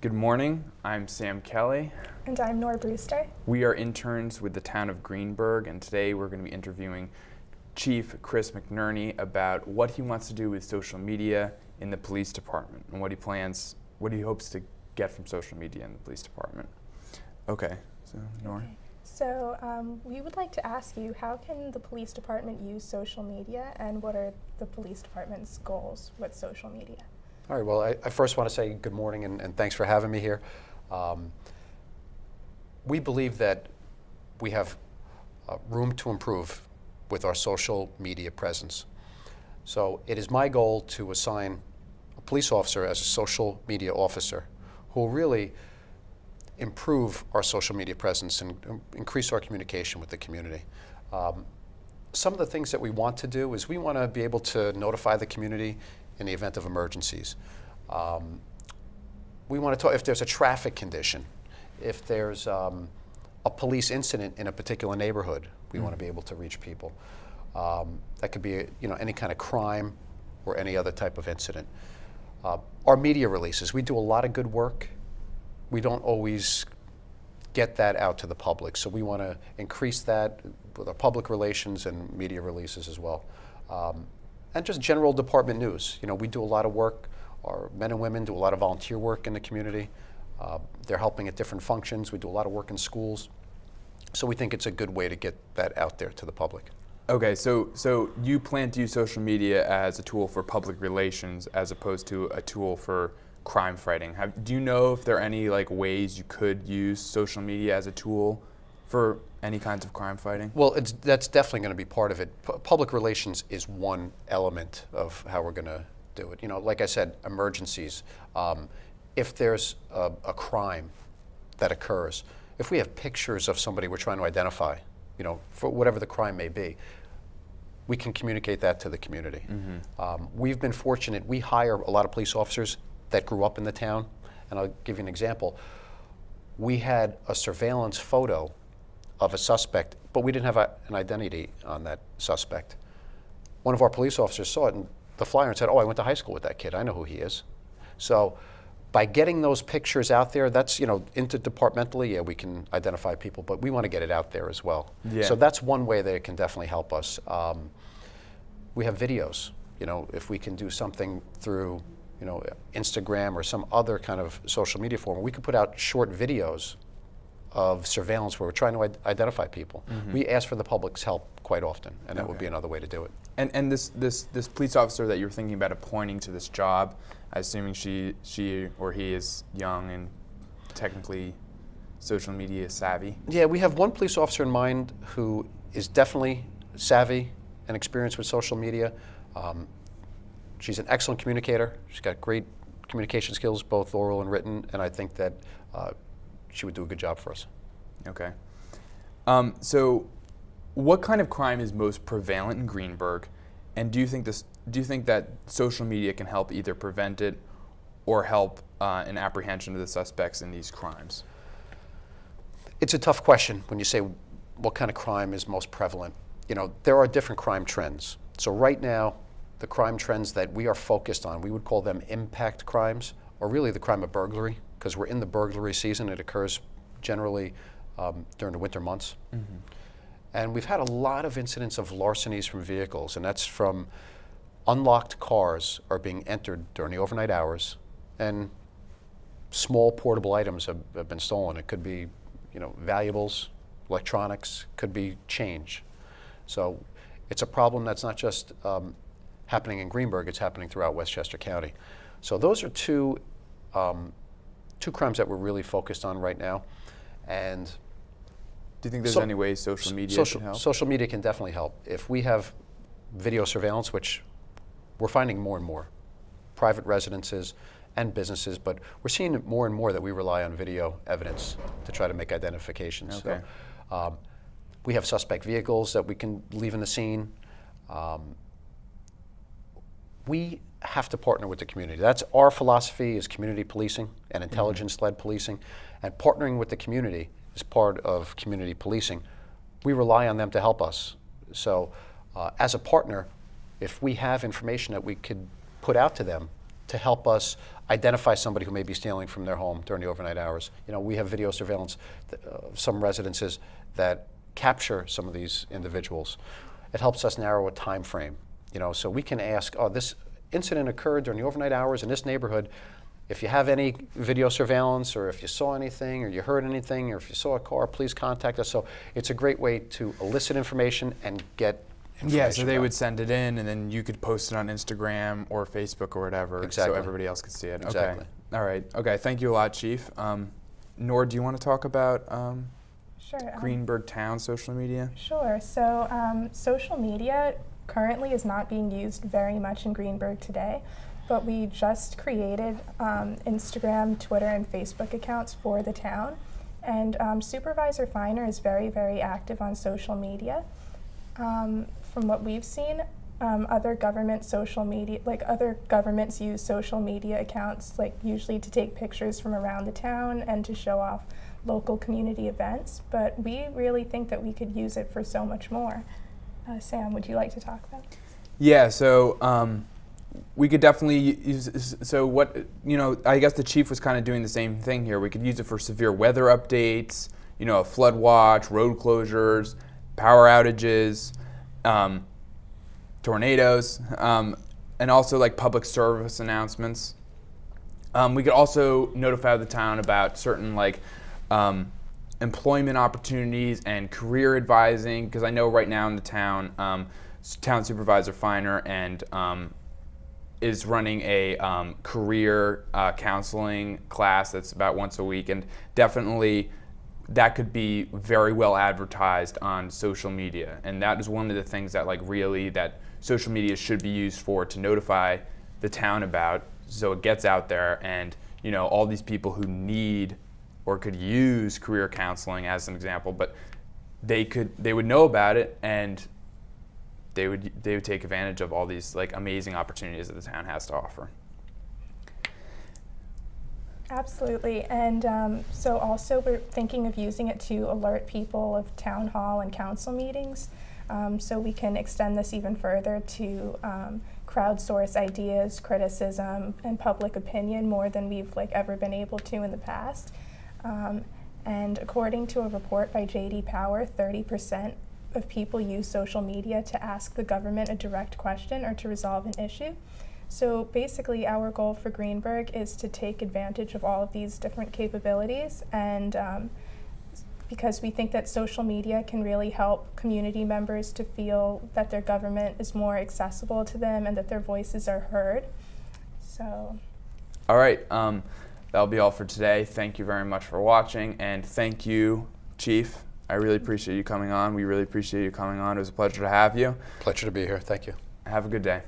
Good morning, I'm Sam Kelly. And I'm Nora Brewster. We are interns with the town of Greenburgh, and today we're going to be interviewing Chief Chris McNerney about what he wants to do with social media in the police department and what he hopes to get from social media in the police department. Okay, so Nora. Okay. So we would like to ask you, how can the police department use social media, and what are the police department's goals with social media? All right, well, I first want to say good morning and thanks for having me here. We believe that we have room to improve with our social media presence. So it is my goal to assign a police officer as a social media officer who will really improve our social media presence and increase our communication with the community. Some of the things that we want to do is we want to be able to notify the community in the event of emergencies. We want to talk if there's a traffic condition, if there's a police incident in a particular neighborhood, we want to be able to reach people. That could be any kind of crime or any other type of incident. Our media releases, we do a lot of good work. We don't always get that out to the public, so we want to increase that with our public relations and media releases as well. And just general department news. We do a lot of work. Our men and women do a lot of volunteer work in the community. They're helping at different functions. We do a lot of work in schools. So we think it's a good way to get that out there to the public. Okay, so you plan to use social media as a tool for public relations as opposed to a tool for crime fighting. Do you know if there are any ways you could use social media as a tool for any kinds of crime fighting? Well, that's definitely going to be part of it. Public relations is one element of how we're going to do it. Like I said, emergencies. If there's a crime that occurs, if we have pictures of somebody we're trying to identify, for whatever the crime may be, we can communicate that to the community. Mm-hmm. We've been fortunate. We hire a lot of police officers that grew up in the town, and I'll give you an example. We had a surveillance photo of a suspect, but we didn't have an identity on that suspect. One of our police officers saw it in the flyer and said, "Oh, I went to high school with that kid. I know who he is." So by getting those pictures out there, that's, interdepartmentally, yeah, we can identify people, but we want to get it out there as well. Yeah. So that's one way that it can definitely help us. We have videos. If we can do something through, Instagram or some other kind of social media form, we could put out short videos of surveillance where we're trying to identify people. Mm-hmm. We ask for the public's help quite often, and that would be another way to do it. And this police officer that you're thinking about appointing to this job, assuming she or he is young and technically social media savvy? Yeah, we have one police officer in mind who is definitely savvy and experienced with social media. She's an excellent communicator. She's got great communication skills, both oral and written, and I think that she would do a good job for us. Okay. So what kind of crime is most prevalent in Greenburgh, and do you think that social media can help either prevent it or help in apprehension of the suspects in these crimes? It's a tough question when you say what kind of crime is most prevalent. There are different crime trends. So right now, the crime trends that we are focused on, we would call them impact crimes, or really the crime of burglary, because we're in the burglary season. It occurs generally during the winter months. Mm-hmm. And we've had a lot of incidents of larcenies from vehicles, and that's from unlocked cars are being entered during the overnight hours, and small portable items have been stolen. It could be, valuables, electronics, could be change. So it's a problem that's not just happening in Greenburgh, it's happening throughout Westchester County. So those are two crimes that we're really focused on right now. And do you think there's any way social media can help? Social media can definitely help. If we have video surveillance, which we're finding more and more, private residences and businesses, but we're seeing more and more that we rely on video evidence to try to make identifications. Okay. So, we have suspect vehicles that we can leave in the scene. We have to partner with the community. That's our philosophy, is community policing and intelligence-led policing, and partnering with the community is part of community policing. We rely on them to help us. So as a partner, if we have information that we could put out to them to help us identify somebody who may be stealing from their home during the overnight hours. You know, we have video surveillance of some residences that capture some of these individuals. It helps us narrow a time frame. You know, so we can ask, oh, this incident occurred during the overnight hours in this neighborhood. If you have any video surveillance, or if you saw anything, or you heard anything, or if you saw a car, please contact us. So it's a great way to elicit information and get information. Yeah, so they back. would send it in, and then you could post it on Instagram or Facebook or whatever, Exactly. so everybody else could see it. Exactly. Okay. All right. Okay. Thank you a lot, Chief. Nor, do you want to talk about Sure. Greenburgh Town social media? Sure. So social media currently is not being used very much in Greenburgh today, but we just created Instagram, Twitter, and Facebook accounts for the town. And Supervisor Feiner is very, very active on social media. From what we've seen, other government social media, like other governments use social media accounts, like usually to take pictures from around the town and to show off local community events, but we really think that we could use it for so much more. Sam, would you like to talk about this? Yeah, so we could definitely use, so what, you know, I guess the chief was kind of doing the same thing here. We could use it for severe weather updates, you know, a flood watch, road closures, power outages, tornadoes, and also like public service announcements. We could also notify the town about certain like employment opportunities and career advising, because I know right now in the town, Town Supervisor Feiner and is running a career counseling class that's about once a week, and definitely that could be very well advertised on social media, and that is one of the things that like really that social media should be used for, to notify the town about, so it gets out there, and you know, all these people who need or could use career counseling as an example, but they would know about it, and they would take advantage of all these like amazing opportunities that the town has to offer. Absolutely, and so also we're thinking of using it to alert people of town hall and council meetings, so we can extend this even further to crowdsource ideas, criticism, and public opinion more than we've like ever been able to in the past. And according to a report by J.D. Power, 30% of people use social media to ask the government a direct question or to resolve an issue. So basically our goal for Greenburgh is to take advantage of all of these different capabilities, and because we think that social media can really help community members to feel that their government is more accessible to them and that their voices are heard. So. All right. That'll be all for today. Thank you very much for watching, and thank you, Chief. I really appreciate you coming on. We really appreciate you coming on. It was a pleasure to have you. Pleasure to be here. Thank you. Have a good day.